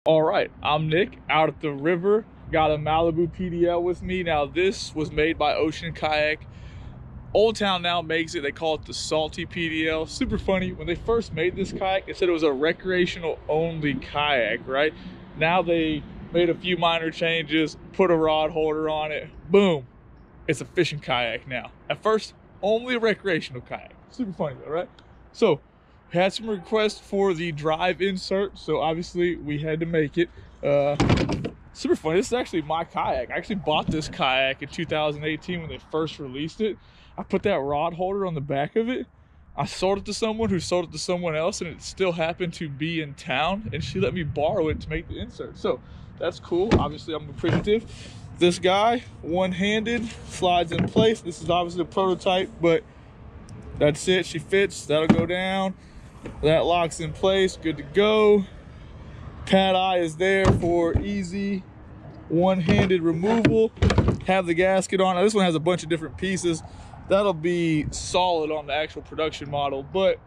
All right, I'm Nick out at the river. Got a Malibu PDL with me. Now this was made by Ocean Kayak. Old Town now makes it. They call it the Salty PDL. Super funny. When they first made this kayak, they said it was a recreational only kayak, right? Now they made a few minor changes, put a rod holder on it. Boom. It's a fishing kayak now. At first, only a recreational kayak. Super funny though, right? So, had some requests for the drive insert, so obviously we had to make it. Super funny. This is actually my kayak. I actually bought this kayak in 2018 when they first released it. I put that rod holder on the back of it. I sold it to someone who sold it to someone else, and it still happened to be in town, and she let me borrow it to make the insert. So that's cool. Obviously I'm appreciative. This guy, one-handed, slides in place. This is obviously a prototype, but that's it. She fits. That'll go down. That locks in place, good to go. Pad eye is there for easy one-handed removal. Have the gasket on. Now, this one has a bunch of different pieces. That'll be solid on the actual production model, but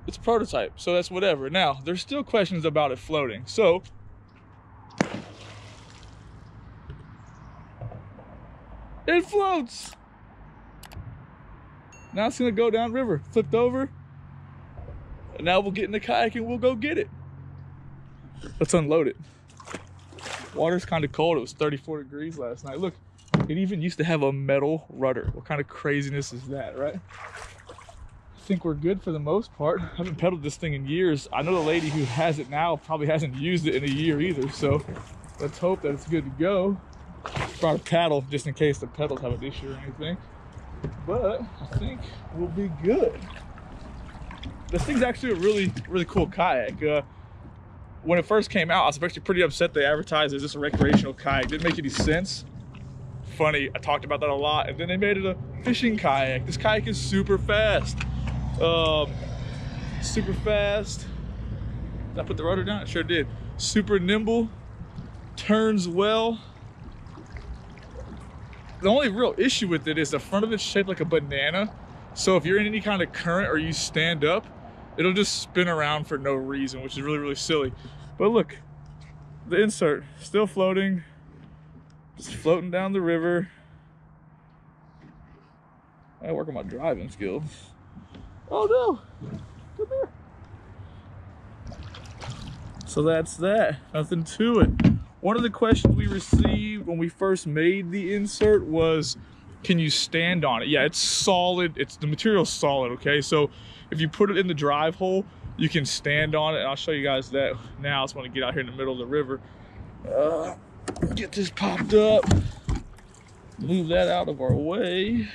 it's a prototype, so that's whatever. Now, there's still questions about it floating. So, it floats. Now it's gonna go down river, flipped over. And now we'll get in the kayak and we'll go get it. Let's unload it. Water's kind of cold. It was 34 degrees last night. Look, it even used to have a metal rudder. What kind of craziness is that, right? I think we're good for the most part. I haven't pedaled this thing in years. I know the lady who has it now probably hasn't used it in a year either, so let's hope that it's good to go. Brought a paddle just in case the pedals have an issue or anything. But I think we'll be good. This thing's actually a really cool kayak. When it first came out, I was actually pretty upset they advertised as just a recreational kayak. Didn't make any sense. Funny, I talked about that a lot. And then they made it a fishing kayak. This kayak is super fast. Super fast. Did I put the rudder down? I sure did. Super nimble. Turns well. The only real issue with it is the front of it's shaped like a banana. So if you're in any kind of current or you stand up, it'll just spin around for no reason, which is really silly. But look, the insert still floating, just floating down the river. I gotta work on my driving skills. Oh no, come here. So that's that, nothing to it. One of the questions we received when we first made the insert was, can you stand on it? Yeah, it's solid. The material's solid, okay? So if you put it in the drive hole, you can stand on it. And I'll show you guys that now. I just want to get out here in the middle of the river. Get this popped up. Move that out of our way.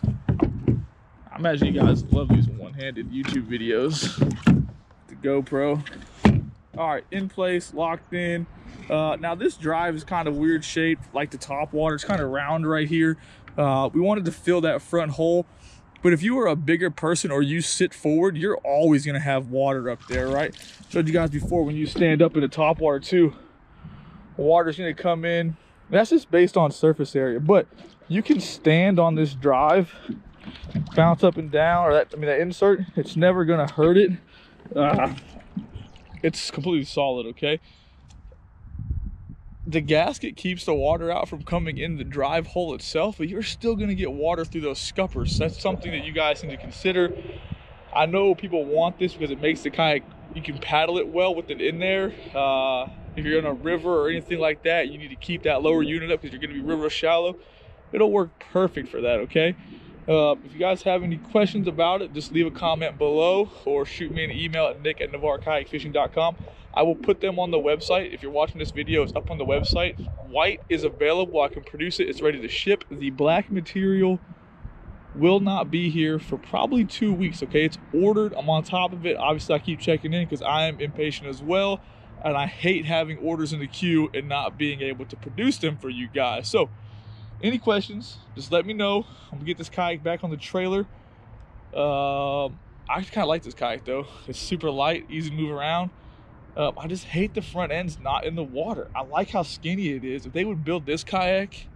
I imagine you guys love these one-handed YouTube videos. The GoPro. All right, in place, locked in. Now this drive is kind of weird shaped, like the top water. It's kind of round right here. We wanted to fill that front hole, but if you are a bigger person or you sit forward, you're always gonna have water up there, right? Showed you guys before, when you stand up in the top water too, water's gonna come in. That's just based on surface area, but you can stand on this drive, bounce up and down, or that insert, it's never gonna hurt it. It's completely solid, okay? The gasket keeps the water out from coming in the drive hole itself, but you're still gonna get water through those scuppers. That's something that you guys need to consider. I know people want this because it makes the kayak, you can paddle it well with it in there. If you're in a river or anything like that, you need to keep that lower unit up because you're gonna be river shallow. It'll work perfect for that, okay? If you guys have any questions about it, just leave a comment below or shoot me an email at nick@navarrekayakfishing.com. I will put them on the website. If you're watching this video, it's up on the website. White is available. I can produce it. It's ready to ship. The black material will not be here for probably 2 weeks, okay? It's ordered. I'm on top of it. Obviously, I keep checking in because I am impatient as well, and I hate having orders in the queue and not being able to produce them for you guys. So, any questions, just let me know. I'm gonna get this kayak back on the trailer. I just kind of like this kayak though. It's super light, easy to move around. I just hate the front end's not in the water. I like how skinny it is. If they would build this kayak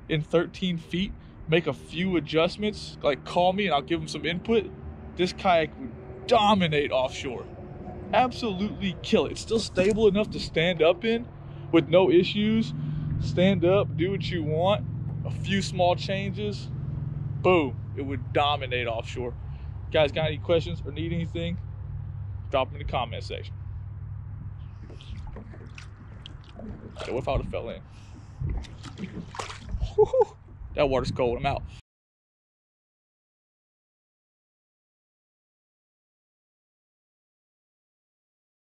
in 13 feet, make a few adjustments, like call me and I'll give them some input, this kayak would dominate offshore. absolutely kill it. It's still stable enough to stand up in with no issues. Stand up, do what you want. A few small changes, boom, it would dominate offshore. Guys, got any questions or need anything? Drop them in the comment section. So what if I would have fell in? Woo-hoo. That water's cold. I'm out.